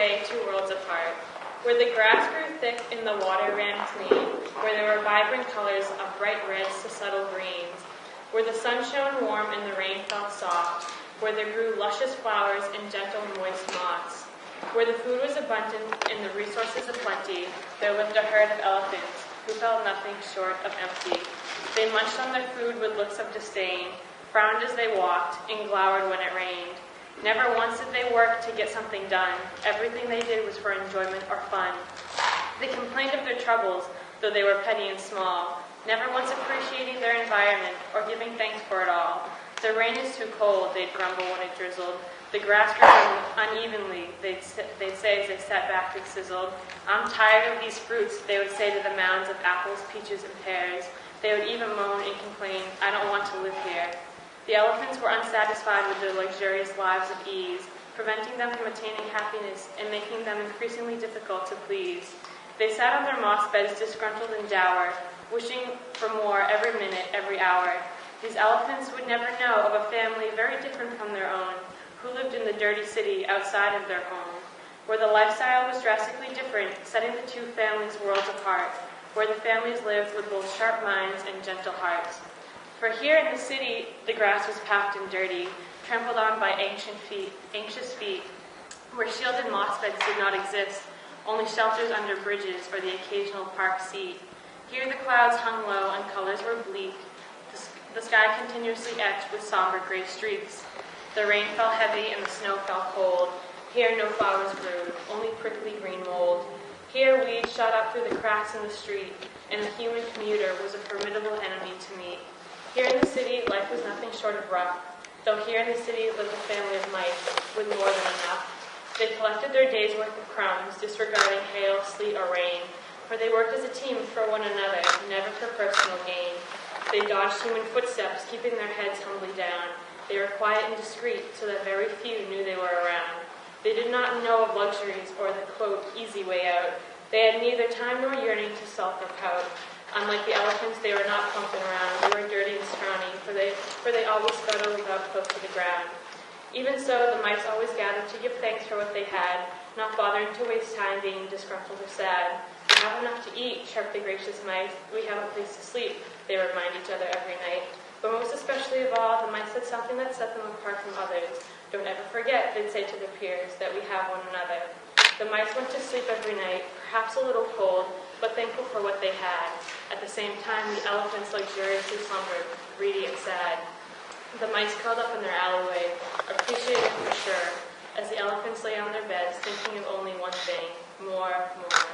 away 2 worlds apart, where the grass grew thick and the water ran clean, where there were vibrant colors of bright reds to subtle greens, where the sun shone warm and the rain fell soft, where there grew luscious flowers and gentle moist moss, where the food was abundant and the resources aplenty, there lived a herd of elephants who felt nothing short of empty. They munched on their food with looks of disdain, frowned as they walked, and glowered when it rained. Never once did they work to get something done. Everything they did was for enjoyment or fun. They complained of their troubles, though they were petty and small, never once appreciating their environment or giving thanks for it all. The rain is too cold, they'd grumble when it drizzled. The grass grew unevenly, they'd say as they sat back and sizzled. I'm tired of these fruits, they would say to the mounds of apples, peaches, and pears. They would even moan and complain, I don't want to live here. The elephants were unsatisfied with their luxurious lives of ease, preventing them from attaining happiness and making them increasingly difficult to please. They sat on their moss beds disgruntled and dour, wishing for more every minute, every hour. These elephants would never know of a family very different from their own, who lived in the dirty city outside of their home, where the lifestyle was drastically different, setting the 2 families' worlds apart, where the families lived with both sharp minds and gentle hearts. For here in the city, the grass was packed and dirty, trampled on by anxious feet, where shielded moss beds did not exist, only shelters under bridges or the occasional park seat. Here the clouds hung low and colors were bleak, the sky continuously etched with somber gray streaks. The rain fell heavy and the snow fell cold. Here no flowers grew, only prickly green mold. Here weeds shot up through the cracks in the street, and the human commuter was a formidable enemy to meet. Here in the city, life was nothing short of rough, though here in the city lived a family of mice with more than enough. They collected their day's worth of crumbs, disregarding hail, sleet, or rain, for they worked as a team for one another, never for personal gain. They dodged human footsteps, keeping their heads humbly down. They were quiet and discreet, so that very few knew they were around. They did not know of luxuries or the, quote, easy way out. They had neither time nor yearning to sulk or pout. Unlike the elephants, they were not pumping around. They were dirty and scrawny, for they always scuttled without close to the ground. Even so, the mice always gathered to give thanks for what they had, not bothering to waste time being disgruntled or sad. We have enough to eat, chirped the gracious mice. We have a place to sleep, they remind each other every night. But most especially of all, the mice said something that set them apart from others. Don't ever forget, they'd say to their peers, that we have one another. The mice went to sleep every night, perhaps a little cold, but thankful for what they had. At the same time, the elephants luxuriously slumbered, greedy and sad. The mice curled up in their alleyway, appreciating for sure, as the elephants lay on their beds, thinking of only one thing, more, more.